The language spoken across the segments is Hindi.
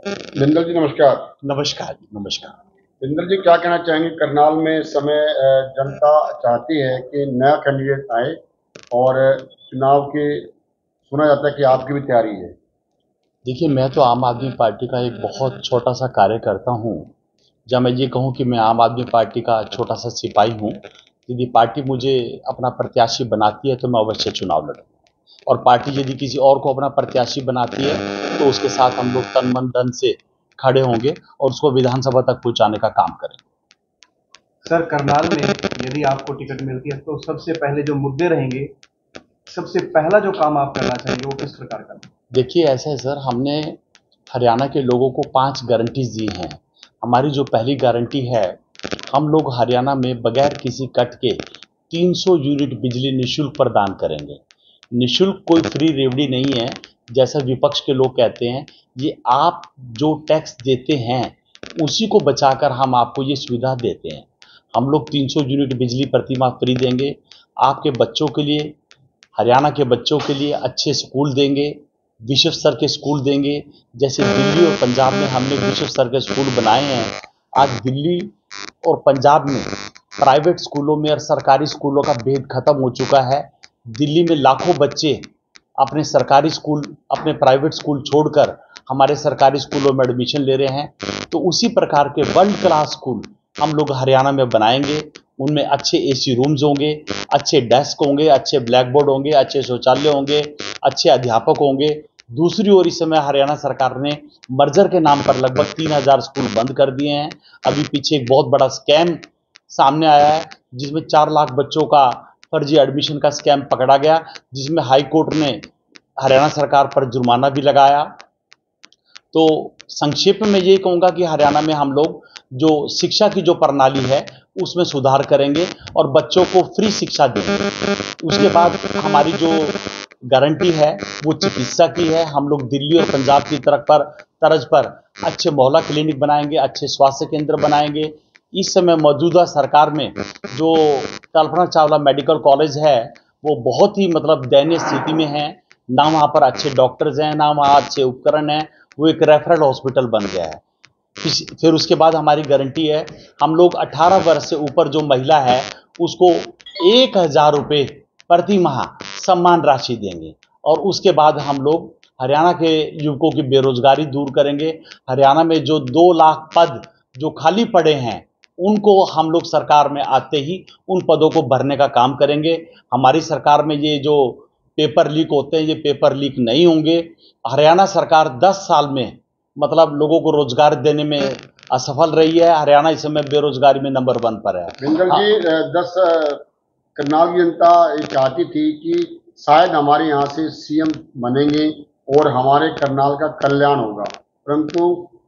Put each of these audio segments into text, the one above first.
बिंदल जी नमस्कार। नमस्कार नमस्कार। बिंदल जी क्या कहना चाहेंगे, करनाल में इस समय जनता चाहती है कि नया कैंडिडेट आए और चुनाव की सुना जाता है कि आपकी भी तैयारी है। देखिए, मैं तो आम आदमी पार्टी का एक बहुत छोटा सा कार्यकर्ता हूँ। जब मैं ये कहूँ कि मैं आम आदमी पार्टी का छोटा सा सिपाही हूँ, यदि पार्टी मुझे अपना प्रत्याशी बनाती है तो मैं अवश्य चुनाव लड़ूंगा, और पार्टी यदि किसी और को अपना प्रत्याशी बनाती है तो उसके साथ हम लोग तन मन धन से खड़े होंगे और उसको विधानसभा तक पहुंचाने का काम करेंगे। सर, करनाल में यदि आपको टिकट मिलती है तो सबसे पहले जो मुद्दे रहेंगे, सबसे पहला जो काम आप करना चाहेंगे वो किस प्रकार का? देखिए, ऐसा है सर, हमने हरियाणा के लोगों को 5 गारंटीज दी हैं। हमारी जो पहली गारंटी है, हम लोग हरियाणा में बगैर किसी कट के 300 यूनिट बिजली निःशुल्क प्रदान करेंगे। निःशुल्क कोई फ्री रेवड़ी नहीं है, जैसा विपक्ष के लोग कहते हैं। ये आप जो टैक्स देते हैं, उसी को बचाकर हम आपको ये सुविधा देते हैं। हम लोग 300 यूनिट बिजली प्रति माह फ्री देंगे। आपके बच्चों के लिए, हरियाणा के बच्चों के लिए अच्छे स्कूल देंगे, विश्व स्तर के स्कूल देंगे। जैसे दिल्ली और पंजाब में हमने विश्व स्तर के स्कूल बनाए हैं। आज दिल्ली और पंजाब में प्राइवेट स्कूलों में और सरकारी स्कूलों का भेद खत्म हो चुका है। दिल्ली में लाखों बच्चे अपने सरकारी स्कूल, अपने प्राइवेट स्कूल छोड़कर हमारे सरकारी स्कूलों में एडमिशन ले रहे हैं। तो उसी प्रकार के वर्ल्ड क्लास स्कूल हम लोग हरियाणा में बनाएंगे। उनमें अच्छे एसी रूम्स होंगे, अच्छे डेस्क होंगे, अच्छे ब्लैक बोर्ड होंगे, अच्छे शौचालय होंगे, अच्छे अध्यापक होंगे। दूसरी ओर इस समय हरियाणा सरकार ने मर्जर के नाम पर लगभग 3000 स्कूल बंद कर दिए हैं। अभी पीछे एक बहुत बड़ा स्कैम सामने आया है, जिसमें 4 लाख बच्चों का फर्जी एडमिशन का स्कैम पकड़ा गया, जिसमें हाई कोर्ट ने हरियाणा सरकार पर जुर्माना भी लगाया। तो संक्षेप में मैं ये कहूँगा कि हरियाणा में हम लोग जो शिक्षा की जो प्रणाली है उसमें सुधार करेंगे और बच्चों को फ्री शिक्षा देंगे। उसके बाद हमारी जो गारंटी है वो चिकित्सा की है। हम लोग दिल्ली और पंजाब की तर्ज पर अच्छे मोहल्ला क्लिनिक बनाएंगे, अच्छे स्वास्थ्य केंद्र बनाएंगे। इस समय मौजूदा सरकार में जो कल्पना चावला मेडिकल कॉलेज है, वो बहुत ही मतलब दयनीय स्थिति में है। ना वहाँ पर अच्छे डॉक्टर्स हैं, ना वहाँ अच्छे उपकरण हैं। वो एक रेफरल हॉस्पिटल बन गया है। फिर उसके बाद हमारी गारंटी है, हम लोग 18 वर्ष से ऊपर जो महिला है उसको 1000 रुपये प्रति माह सम्मान राशि देंगे। और उसके बाद हम लोग हरियाणा के युवकों की बेरोजगारी दूर करेंगे। हरियाणा में जो 2 लाख पद जो खाली पड़े हैं, उनको हम लोग सरकार में आते ही उन पदों को भरने का काम करेंगे। हमारी सरकार में ये जो पेपर लीक होते हैं, ये पेपर लीक नहीं होंगे। हरियाणा सरकार 10 साल में मतलब लोगों को रोजगार देने में असफल रही है। हरियाणा इस समय बेरोजगारी में नंबर 1 पर है। बिंदल जी, दस करनाल की जनता ये चाहती थी कि शायद हमारे यहाँ से सीएम बनेंगे और हमारे करनाल का कल्याण होगा, परंतु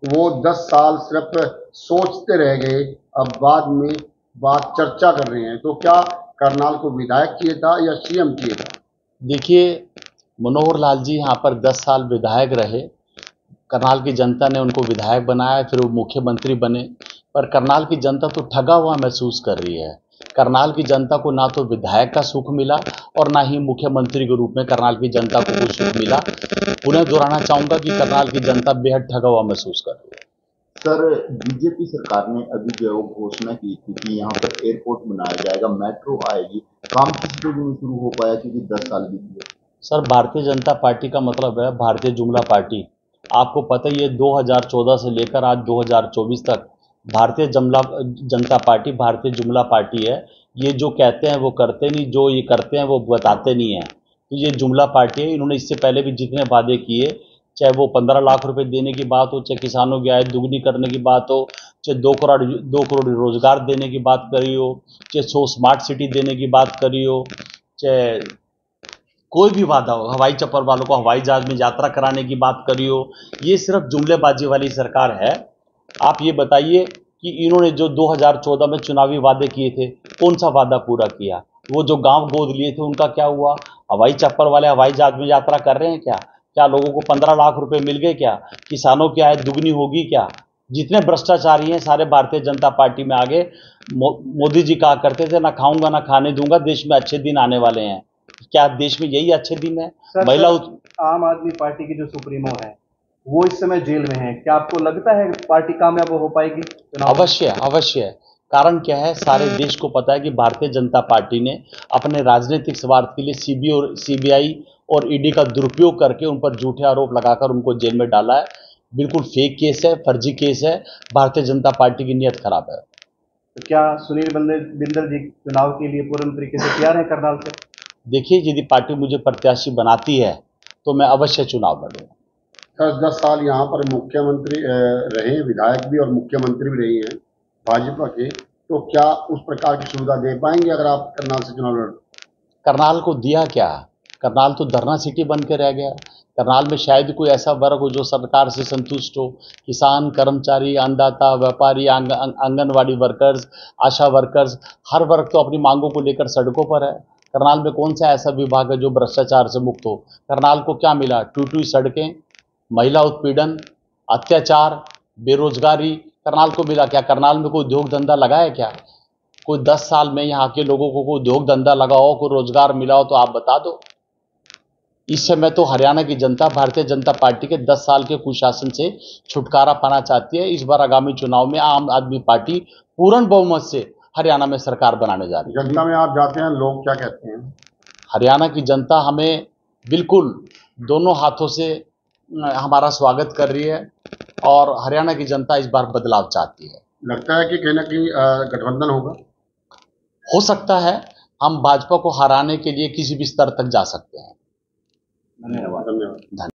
वो 10 साल सिर्फ सोचते रह गए। अब बाद में बात चर्चा कर रहे हैं, तो क्या करनाल को विधायक चाहिए था या सीएम चाहिए था? देखिए, मनोहर लाल जी यहाँ पर 10 साल विधायक रहे। करनाल की जनता ने उनको विधायक बनाया, फिर वो मुख्यमंत्री बने। पर करनाल की जनता तो ठगा हुआ महसूस कर रही है। करनाल की जनता को ना तो विधायक का सुख मिला और ना ही मुख्यमंत्री के रूप में करनाल की जनता को कुछ सुख मिला। पुनः दोहराना चाहूंगा कि करनाल की जनता बेहद ठगा हुआ महसूस कर रही है। सर, बीजेपी सरकार ने अभी जो है वो घोषणा की थी कि यहाँ पर एयरपोर्ट बनाया जाएगा, मेट्रो आएगी, काम किसी को भी नहीं शुरू हो पाया क्योंकि 10 साल बीत गए। सर, भारतीय जनता पार्टी का मतलब है भारतीय जुमला पार्टी। आपको पता ही है, 2014 से लेकर आज 2024 तक भारतीय जमला जनता पार्टी भारतीय जुमला पार्टी है। ये जो कहते हैं वो करते नहीं, जो ये करते हैं वो बताते नहीं हैं। तो ये जुमला पार्टी है। इन्होंने इससे पहले भी जितने वादे किए, चाहे वो 15 लाख रुपए देने की बात हो, चाहे किसानों की आय दुगनी करने की बात हो, चाहे 2 करोड़ रोजगार देने की बात करी हो, चाहे 100 स्मार्ट सिटी देने की बात करी हो, चाहे कोई भी वादा हो, हवाई चप्पल वालों को हवाई जहाज में यात्रा कराने की बात करी हो, ये सिर्फ जुमलेबाजी वाली सरकार है। आप ये बताइए कि इन्होंने जो 2014 में चुनावी वादे किए थे, कौन सा वादा पूरा किया? वो जो गांव गोद लिए थे उनका क्या हुआ? हवाई चप्पल वाले हवाई जहाज में यात्रा कर रहे हैं क्या? क्या लोगों को 15 लाख रुपए मिल गए क्या? किसानों की आय दुगनी होगी क्या? जितने भ्रष्टाचारी हैं सारे भारतीय जनता पार्टी में आ गए। मोदी जी कहा करते थे, ना खाऊंगा ना खाने दूंगा, देश में अच्छे दिन आने वाले हैं। क्या देश में यही अच्छे दिन है? सर, महिला आम आदमी पार्टी की जो सुप्रीमो है वो इस समय जेल में है, क्या आपको लगता है कि पार्टी कामयाब हो पाएगी चुनाव में? अवश्य अवश्य। कारण क्या है, सारे देश को पता है कि भारतीय जनता पार्टी ने अपने राजनीतिक स्वार्थ के लिए सीबीआई और ईडी का दुरुपयोग करके उन पर झूठे आरोप लगाकर उनको जेल में डाला है। बिल्कुल फेक केस है, फर्जी केस है। भारतीय जनता पार्टी की नीयत खराब है। तो क्या सुनील बिंदल जी चुनाव के लिए पूर्ण तरीके से तैयार हैं करनाल से? देखिए, यदि पार्टी मुझे प्रत्याशी बनाती है तो मैं अवश्य चुनाव लड़ूंगा। 10 साल यहाँ पर मुख्यमंत्री रहे, विधायक भी और मुख्यमंत्री भी रही हैं भाजपा के, तो क्या उस प्रकार की सुविधा दे पाएंगे अगर आप करनाल से चुनाव लड़? करनाल को दिया क्या? करनाल तो धरना सिटी बन के रह गया। करनाल में शायद कोई ऐसा वर्ग हो जो सरकार से संतुष्ट हो। किसान, कर्मचारी, अन्नदाता, व्यापारी, आंगनवाड़ी वर्कर्स, आशा वर्कर्स, हर वर्ग तो अपनी मांगों को लेकर सड़कों पर है। करनाल में कौन सा ऐसा विभाग है जो भ्रष्टाचार से मुक्त हो? करनाल को क्या मिला? टूटी सड़कें, महिला उत्पीड़न, अत्याचार, बेरोजगारी करनाल को मिला क्या? करनाल में कोई उद्योग धंधा लगा है क्या? कोई 10 साल में यहाँ के लोगों को कोई उद्योग धंधा लगा हो, कोई रोजगार मिला हो तो आप बता दो। इस समय तो हरियाणा की जनता भारतीय जनता पार्टी के 10 साल के कुशासन से छुटकारा पाना चाहती है। इस बार आगामी चुनाव में आम आदमी पार्टी पूर्ण बहुमत से हरियाणा में सरकार बनाने जा रही है। जनता में आप जाते हैं, लोग क्या कहते हैं? हरियाणा की जनता हमें बिल्कुल दोनों हाथों से हमारा स्वागत कर रही है और हरियाणा की जनता इस बार बदलाव चाहती है। लगता है कि कहीं ना कहीं गठबंधन होगा? हो सकता है। हम भाजपा को हराने के लिए किसी भी स्तर तक जा सकते हैं। धन्यवाद। धन्यवाद।